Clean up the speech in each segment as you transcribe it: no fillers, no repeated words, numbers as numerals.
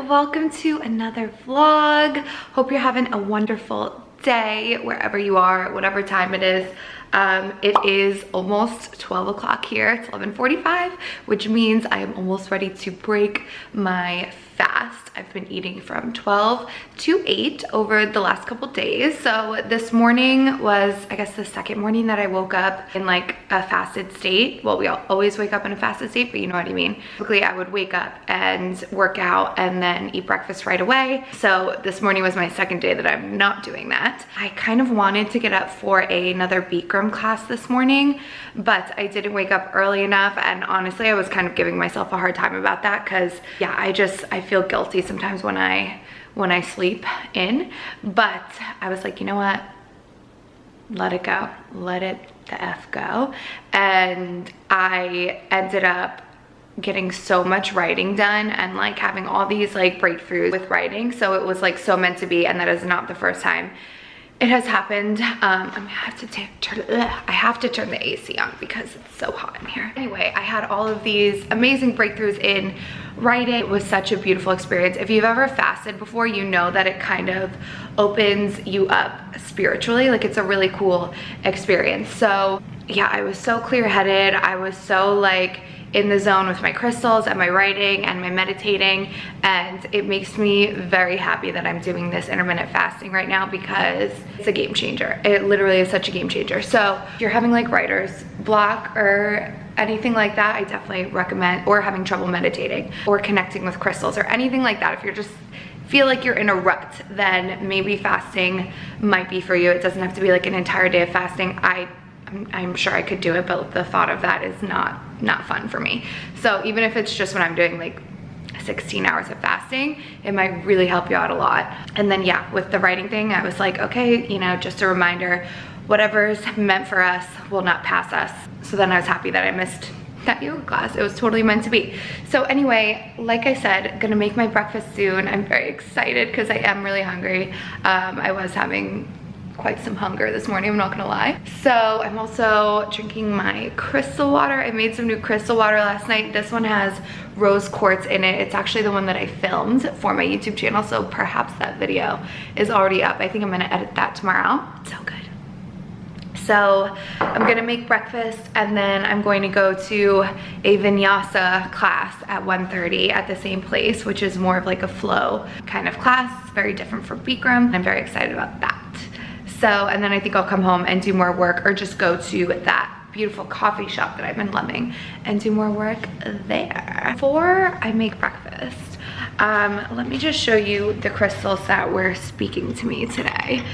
welcome to another vlog. Hope you're having a wonderful day wherever you are, whatever time it is. It is almost 12 o'clock here. It's 11:45, which means I am almost ready to break my fast. I've been eating from 12 to 8 over the last couple days. So this morning was, I guess, the second morning that I woke up in like a fasted state. Well, we always wake up in a fasted state, but you know what I mean. Typically, I would wake up and work out and then eat breakfast right away. So this morning was my second day that I'm not doing that. I kind of wanted to get up for another Bikram class this morning, but I didn't wake up early enough, and honestly I was kind of giving myself a hard time about that because yeah, I feel guilty sometimes when I sleep in, but I was like, you know what, let it go, let it the F go. And I ended up getting so much writing done and like having all these like breakthroughs with writing, so it was like so meant to be, and that is not the first time it has happened. I have to turn the AC on because it's so hot in here. Anyway, I had all of these amazing breakthroughs in writing. It was such a beautiful experience. If you've ever fasted before, you know that it kind of opens you up spiritually. Like, it's a really cool experience. So yeah, I was so clear-headed. I was so like in the zone with my crystals and my writing and my meditating, and it makes me very happy that I'm doing this intermittent fasting right now because it's a game changer. It literally is such a game changer. So if you're having like writer's block or anything like that, I definitely recommend, or having trouble meditating or connecting with crystals or anything like that, if you're just feel like you're in a rut, then maybe fasting might be for you. It doesn't have to be like an entire day of fasting. I'm sure I could do it, but the thought of that is not fun for me. So even if it's just when I'm doing like 16 hours of fasting, it might really help you out a lot. And then yeah, with the writing thing, I was like, okay, you know, just a reminder, whatever's meant for us will not pass us. So then I was happy that I missed that yoga class. It was totally meant to be. So anyway, like I said, gonna make my breakfast soon. I'm very excited because I am really hungry. I was having quite some hunger this morning, I'm not gonna lie. So I'm also drinking my crystal water. I made some new crystal water last night. This one has rose quartz in it. It's actually the one that I filmed for my YouTube channel, so perhaps that video is already up. I think I'm gonna edit that tomorrow. It's so good. So I'm gonna make breakfast, and then I'm going to go to a vinyasa class at 1:30 at the same place, which is more of like a flow kind of class. It's very different from Bikram. I'm very excited about that. So, and then I think I'll come home and do more work, or just go to that beautiful coffee shop that I've been loving and do more work there. Before I make breakfast, let me just show you the crystals that were speaking to me today.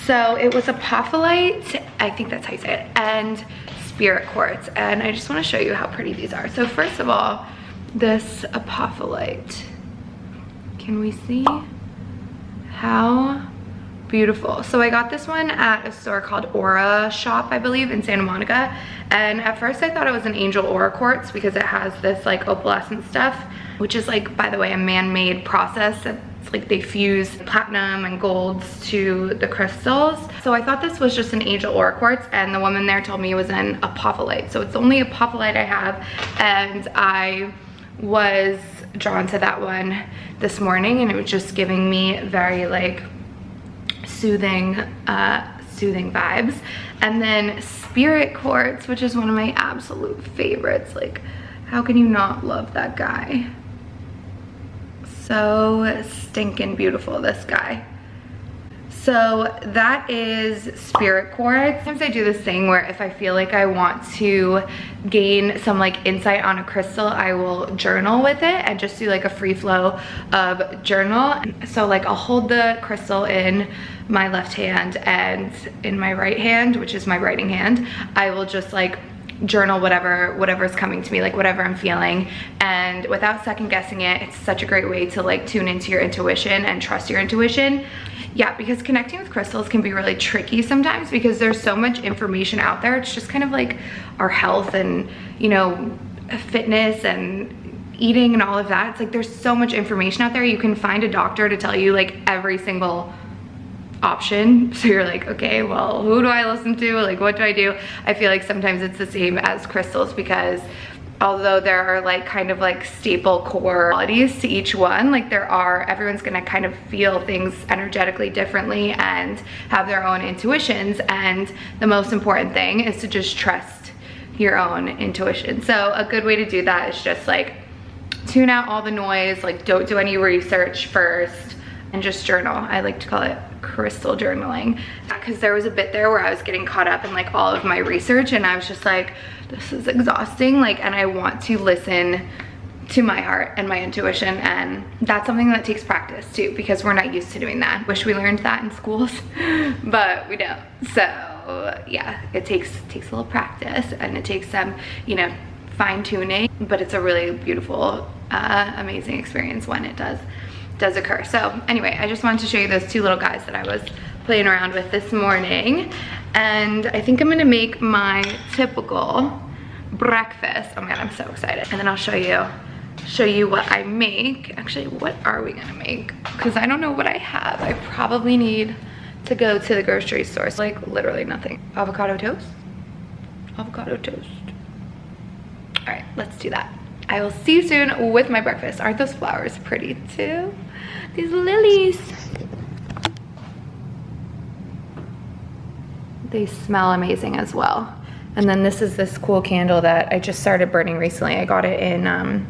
So it was apophyllite, I think that's how you say it, and spirit quartz. And I just want to show you how pretty these are. So first of all, this apophyllite, can we see how beautiful? So I got this one at a store called Aura Shop, I believe, in Santa Monica. And at first I thought it was an angel aura quartz because it has this like opalescent stuff, which is like, by the way, a man-made process. It's like they fuse platinum and golds to the crystals. So I thought this was just an angel aura quartz, and the woman there told me it was an apophyllite. So it's only apophyllite I have, and I was drawn to that one this morning, and it was just giving me very like soothing vibes. And then spirit quartz, which is one of my absolute favorites. Like, how can you not love that guy? So stinking beautiful, this guy. So that is spirit quartz. Sometimes I do this thing where if I feel like I want to gain some like insight on a crystal, I will journal with it and just do like a free flow of journal. So like I'll hold the crystal in my left hand, and in my right hand, which is my writing hand, I will just like journal whatever's coming to me, like whatever I'm feeling, and without second guessing it. It's such a great way to like tune into your intuition and trust your intuition. Yeah, because connecting with crystals can be really tricky sometimes because there's so much information out there. It's just kind of like our health and, you know, fitness and eating and all of that. It's like there's so much information out there. You can find a doctor to tell you like every single option, so you're like, okay, well, who do I listen to? Like, what do I do? I feel like sometimes it's the same as crystals because although there are like kind of like staple core qualities to each one, like everyone's gonna kind of feel things energetically differently and have their own intuitions, and the most important thing is to just trust your own intuition. So a good way to do that is just like tune out all the noise, like don't do any research first, and just journal. I like to call it crystal journaling, because there was a bit there where I was getting caught up in like all of my research, and I was just like, this is exhausting, like, and I want to listen to my heart and my intuition, and that's something that takes practice too, because we're not used to doing that. Wish we learned that in schools, but we don't. So yeah, it takes a little practice, and it takes some, you know, fine tuning, but it's a really beautiful, amazing experience when it does occur. So anyway, I just wanted to show you those two little guys that I was playing around with this morning, and I think I'm gonna make my typical breakfast. Oh man, I'm so excited. And then I'll show you what I make. Actually, what are we gonna make? Because I don't know what I have. I probably need to go to the grocery store. So like literally nothing. Avocado toast? Avocado toast. All right, let's do that. I will see you soon with my breakfast. Aren't those flowers pretty too? These lilies. They smell amazing as well. And then this is this cool candle that I just started burning recently. I got it in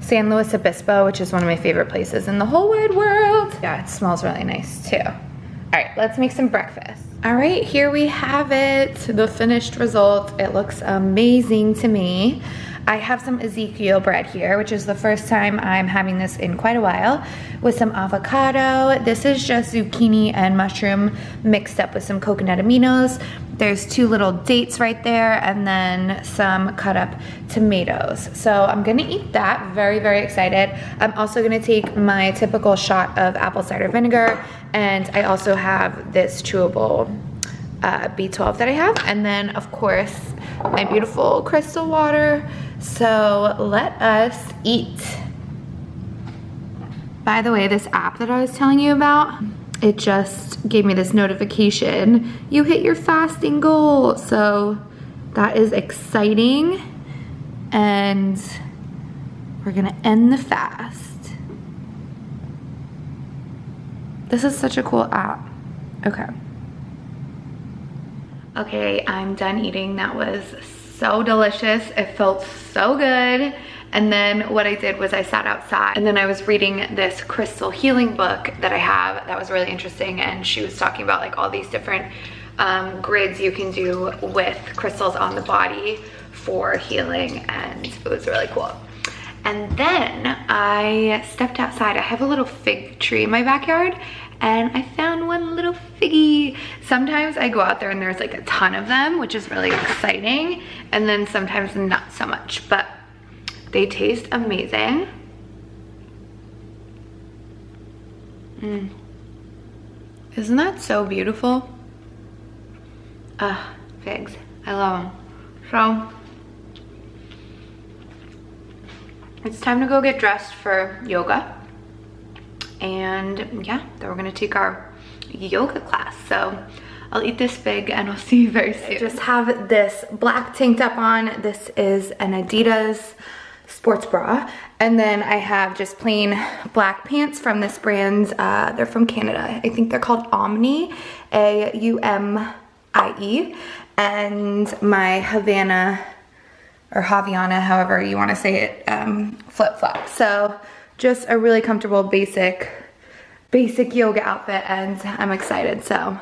San Luis Obispo, which is one of my favorite places in the whole wide world. Yeah, it smells really nice too. All right, let's make some breakfast. All right, here we have it, the finished result. It looks amazing to me. I have some Ezekiel bread here, which is the first time I'm having this in quite a while, with some avocado. This is just zucchini and mushroom mixed up with some coconut aminos. There's 2 little dates right there, and then some cut up tomatoes. So I'm gonna eat that, very, very excited. I'm also gonna take my typical shot of apple cider vinegar, and I also have this chewable B12 that I have, and then of course my beautiful crystal water. So let us eat. By the way, this app that I was telling you about, it just gave me this notification. You hit your fasting goal. So that is exciting. And we're gonna end the fast. This is such a cool app. Okay. Okay, I'm done eating. That was so delicious. It felt so good. And then what I did was I sat outside, and then I was reading this crystal healing book that I have that was really interesting, and she was talking about like all these different grids you can do with crystals on the body for healing, and it was really cool. And then I stepped outside. I have a little fig tree in my backyard, and I found one little figgy. Sometimes I go out there and there's like a ton of them, which is really exciting, and then sometimes not so much, but they taste amazing. Isn't that so beautiful? Figs, I love them. So it's time to go get dressed for yoga. And yeah, then we're gonna take our yoga class. So I'll eat this fig and I'll see you very soon. I just have this black tank top on. This is an Adidas sports bra. And then I have just plain black pants from this brand. They're from Canada. I think they're called Omni, A-U-M-I-E. And my Havana, or Haviana, however you wanna say it, flip-flop. So just a really comfortable basic yoga outfit, and I'm excited, so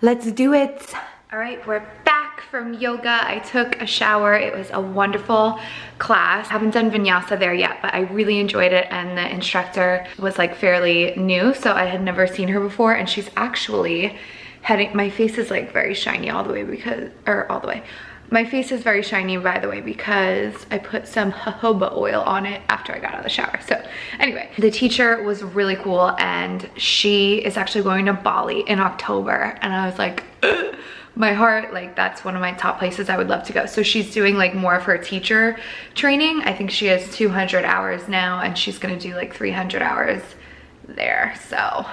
let's do it. All right, we're back from yoga. I took a shower. It was a wonderful class. I haven't done vinyasa there yet, but I really enjoyed it, and the instructor was like fairly new, so I had never seen her before, and she's actually heading, my face is like very shiny all the way because, my face is very shiny, by the way, because I put some jojoba oil on it after I got out of the shower. So anyway, the teacher was really cool, and she is actually going to Bali in October. And I was like, ugh. My heart, like that's one of my top places I would love to go. So she's doing like more of her teacher training. I think she has 200 hours now, and she's gonna do like 300 hours there. So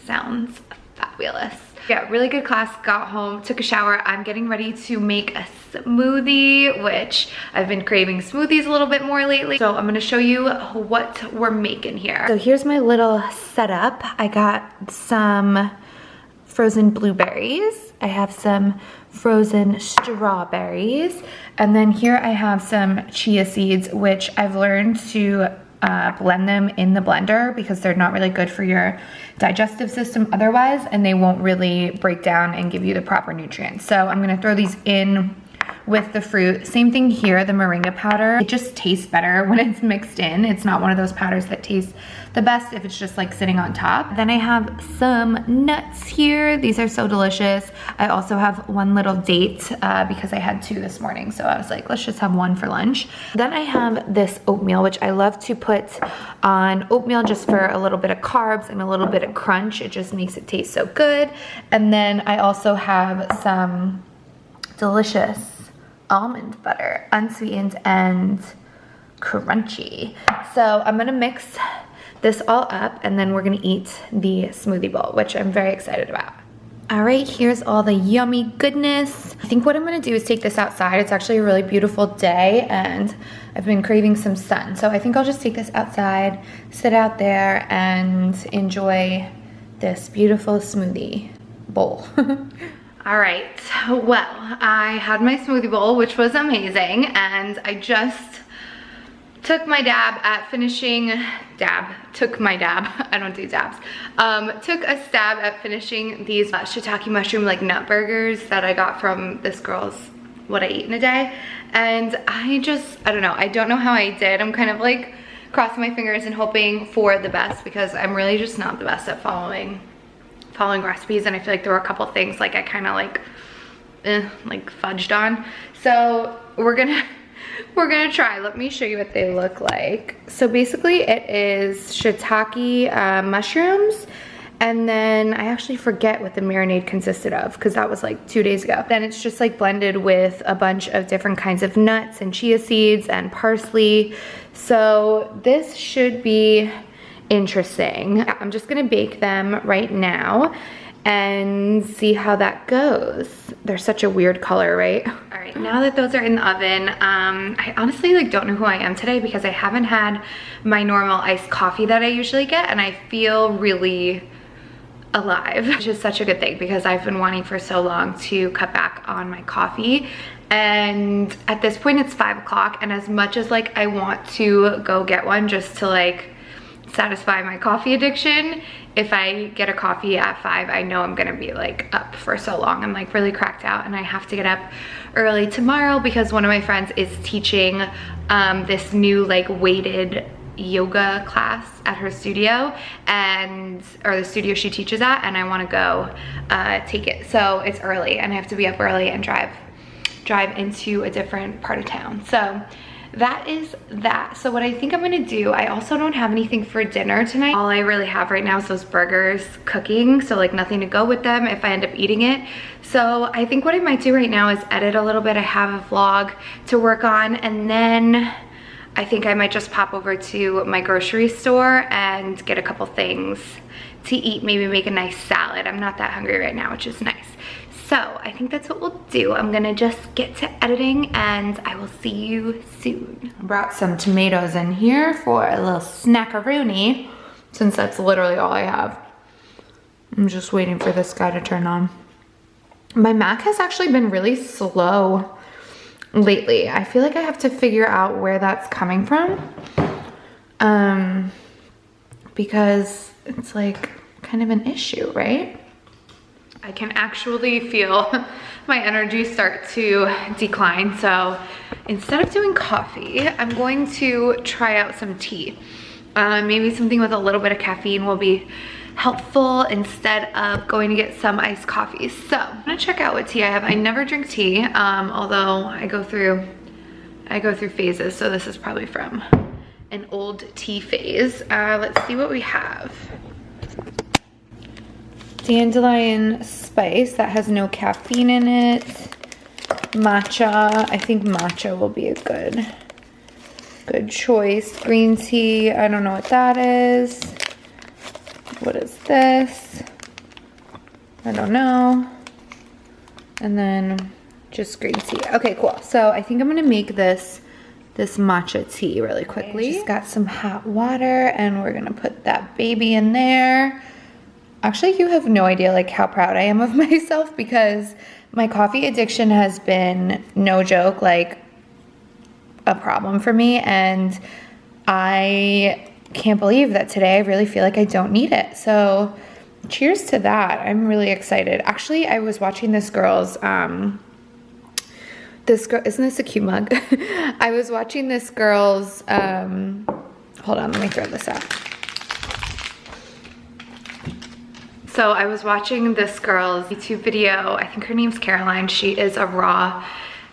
sounds fabulous. Yeah, really good class, got home, took a shower. I'm getting ready to make a smoothie, which I've been craving smoothies a little bit more lately. So I'm gonna show you what we're making here. So here's my little setup. I got some frozen blueberries. I have some frozen strawberries. And then here I have some chia seeds, which I've learned to blend them in the blender because they're not really good for your digestive system otherwise, and they won't really break down and give you the proper nutrients. So I'm gonna throw these in with the fruit. Same thing here, the moringa powder. It just tastes better when it's mixed in. It's not one of those powders that tastes the best if it's just like sitting on top. Then I have some nuts here. These are so delicious. I also have one little date because I had 2 this morning. So I was like, let's just have 1 for lunch. Then I have this oatmeal, which I love to put on oatmeal just for a little bit of carbs and a little bit of crunch. It just makes it taste so good. And then I also have some delicious almond butter, unsweetened and crunchy. So I'm gonna mix this all up and then we're gonna eat the smoothie bowl, which I'm very excited about. All right, here's all the yummy goodness. I think what I'm gonna do is take this outside. It's actually a really beautiful day and I've been craving some sun. So I think I'll just take this outside, sit out there and enjoy this beautiful smoothie bowl. All right, well, I had my smoothie bowl, which was amazing, and I just took my dab at finishing, took a stab at finishing these shiitake mushroom like nut burgers that I got from this girl's What I Eat in a Day, and I don't know how I did. I'm kind of like crossing my fingers and hoping for the best because I'm really just not the best at following recipes, and I feel like there were a couple things like I kind of like fudged on. So we're gonna try. Let me show you what they look like. So basically it is shiitake mushrooms, and then I actually forget what the marinade consisted of because that was like 2 days ago. Then it's just like blended with a bunch of different kinds of nuts and chia seeds and parsley. So this should be interesting. I'm just gonna bake them right now and see how that goes. They're such a weird color, right? All right, now that those are in the oven, I honestly like don't know who I am today because I haven't had my normal iced coffee that I usually get, and I feel really alive, which is such a good thing because I've been wanting for so long to cut back on my coffee. And at this point it's 5 o'clock, and as much as like I want to go get one just to like satisfy my coffee addiction, if I get a coffee at 5, I know I'm gonna be like up for so long. I'm like really cracked out, and I have to get up early tomorrow because one of my friends is teaching this new like weighted yoga class at her studio, or the studio she teaches at, and I want to go take it. So it's early and I have to be up early and drive into a different part of town. So that is that. So what I think I'm gonna do, I also don't have anything for dinner tonight. All I really have right now is those burgers cooking, so like nothing to go with them if I end up eating it. So I think what I might do right now is edit a little bit. I have a vlog to work on, and then I think I might just pop over to my grocery store and get a couple things to eat, maybe make a nice salad. I'm not that hungry right now, which is nice. So I think that's what we'll do. I'm gonna just get to editing and I will see you soon. I brought some tomatoes in here for a little snackaroonie, since that's literally all I have. I'm just waiting for this guy to turn on. My Mac has actually been really slow lately. I feel like I have to figure out where that's coming from, because it's like kind of an issue, right? I can actually feel my energy start to decline. So instead of doing coffee, I'm going to try out some tea. Maybe something with a little bit of caffeine will be helpful instead of going to get some iced coffee. So I'm gonna check out what tea I have. I never drink tea, although I go through phases. So this is probably from an old tea phase. Let's see what we have. Dandelion spice, that has no caffeine in it. Matcha, I think matcha will be a good choice. Green tea, I don't know what that is. What is this? I don't know. And then just green tea. Okay, cool. So I think I'm gonna make this matcha tea really quickly. Just got some hot water and we're gonna put that baby in there. Actually, you have no idea like how proud I am of myself because my coffee addiction has been, no joke, like a problem for me, and I can't believe that today I really feel like I don't need it. So cheers to that. I'm really excited. Actually, I was watching this girl's, this girl, isn't this a cute mug? I was watching this girl's, hold on, let me throw this out. So I was watching this girl's YouTube video. I think her name's Caroline. She is a raw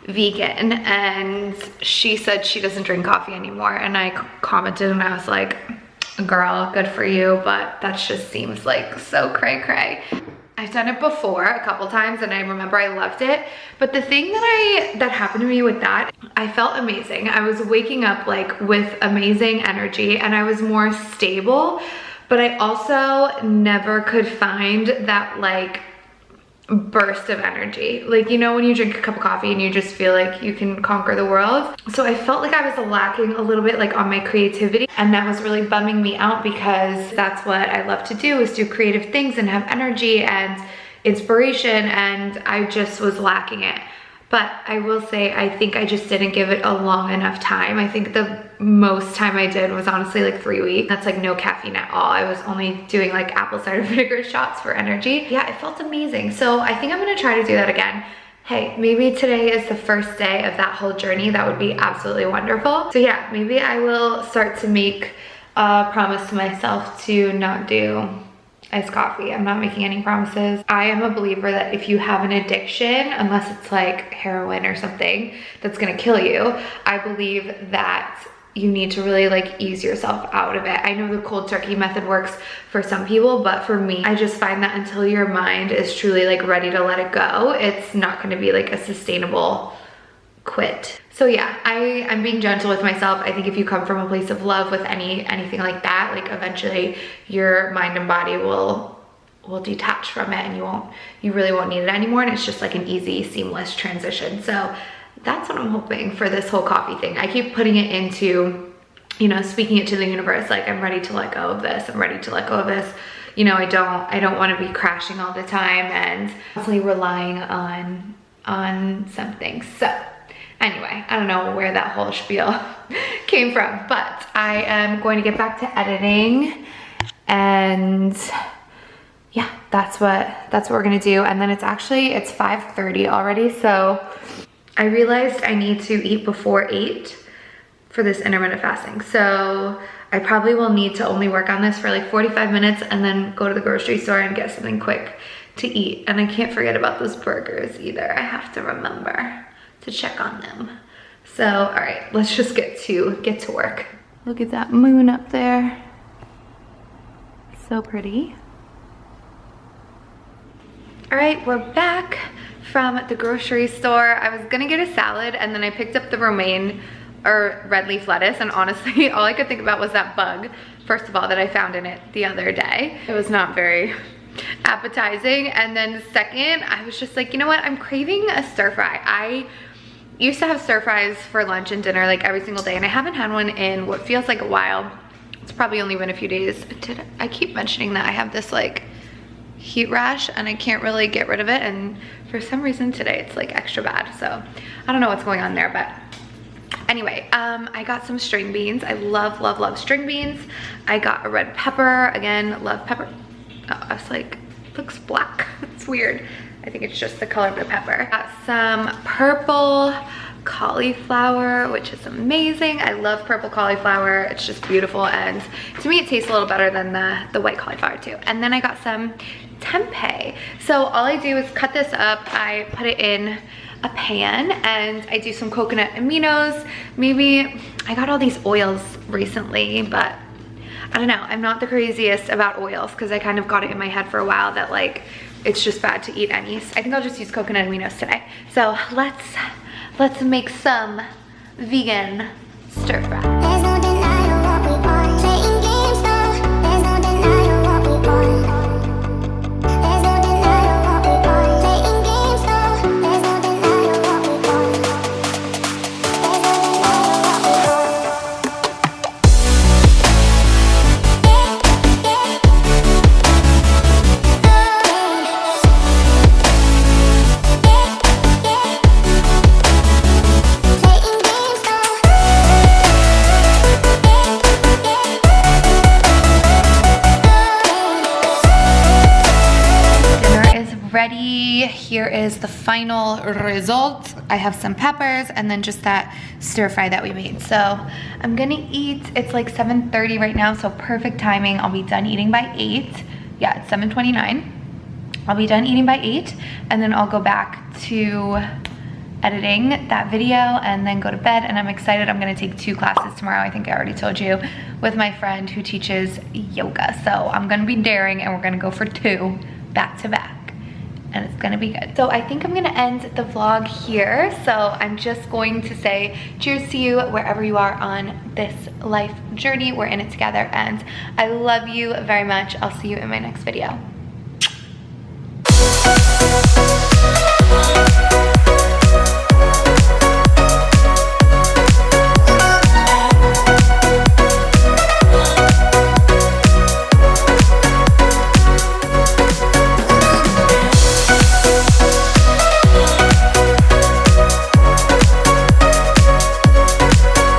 vegan and she said she doesn't drink coffee anymore. And I commented and I was like, girl, good for you, but that just seems like so cray cray. I've done it before a couple times and I remember I loved it. But the thing that happened to me with that, I felt amazing. I was waking up like with amazing energy and I was more stable. But I also never could find that like burst of energy. Like, you know, when you drink a cup of coffee and you just feel like you can conquer the world. So I felt like I was lacking a little bit like on my creativity, and that was really bumming me out because that's what I love to do, is do creative things and have energy and inspiration, and I just was lacking it. But I will say, I think I just didn't give it a long enough time. I think the most time I did was honestly like 3 weeks. That's like no caffeine at all. I was only doing like apple cider vinegar shots for energy. Yeah, it felt amazing. So I think I'm gonna try to do that again. Hey, maybe today is the first day of that whole journey. That would be absolutely wonderful. So yeah, maybe I will start to make a promise to myself to not do iced coffee. I'm not making any promises. I am a believer that if you have an addiction, unless it's like heroin or something that's gonna kill you, I believe that you need to really like ease yourself out of it. I know the cold turkey method works for some people, but for me, I just find that until your mind is truly like ready to let it go, it's not gonna be like a sustainable quit. So yeah, I'm being gentle with myself. I think if you come from a place of love with anything like that, like eventually your mind and body will detach from it and you really won't need it anymore. And it's just like an easy, seamless transition. So that's what I'm hoping for this whole coffee thing. I keep putting it into, you know, speaking it to the universe, like I'm ready to let go of this. I'm ready to let go of this. You know, I don't want to be crashing all the time and constantly relying on something. So anyway, I don't know where that whole spiel came from, but I am going to get back to editing, and yeah, that's what we're gonna do. And then it's 5:30 already, so I realized I need to eat before 8 for this intermittent fasting. So I probably will need to only work on this for like 45 minutes and then go to the grocery store and get something quick to eat. And I can't forget about those burgers either. I have to remember to check on them. So, all right, let's just get to work. Look at that moon up there. So pretty. All right, we're back from the grocery store. I was gonna get a salad and then I picked up the romaine or red leaf lettuce, and honestly, all I could think about was that bug, first of all, that I found in it the other day. It was not very appetizing. And then second, I was just like, you know what? I'm craving a stir fry. I used to have stir fries for lunch and dinner like every single day, and I haven't had one in what feels like a while. It's probably only been a few days. I keep mentioning that I have this like heat rash and I can't really get rid of it, and for some reason today it's like extra bad. So I don't know what's going on there, but anyway, I got some string beans. I love string beans. I got a red pepper. Again, love pepper. Oh, I was like, looks black. It's weird. I think it's just the color of the pepper. Got some purple cauliflower, which is amazing. I love purple cauliflower. It's just beautiful, and to me it tastes a little better than the white cauliflower too. And then I got some tempeh. So all I do is cut this up. I put it in a pan and I do some coconut aminos. Maybe I got all these oils recently, but I don't know. I'm not the craziest about oils because I kind of got it in my head for a while that like it's just bad to eat any. I think I'll just use coconut aminos today. So let's make some vegan stir fry. There's no denying what we want. Playing games though. There's no denying what we want. There's no denying what ready. Here is the final result. I have some peppers and then just that stir fry that we made. So I'm gonna eat. It's like 7:30 right now, so perfect timing. I'll be done eating by 8. Yeah, it's 7:29. I'll be done eating by 8, and then I'll go back to editing that video and then go to bed. And I'm excited. I'm gonna take 2 classes tomorrow. I think I already told you, with my friend who teaches yoga. So I'm gonna be daring and we're gonna go for 2 back to back, and it's gonna be good. So I think I'm gonna end the vlog here. So I'm just going to say cheers to you wherever you are on this life journey. We're in it together, and I love you very much. I'll see you in my next video.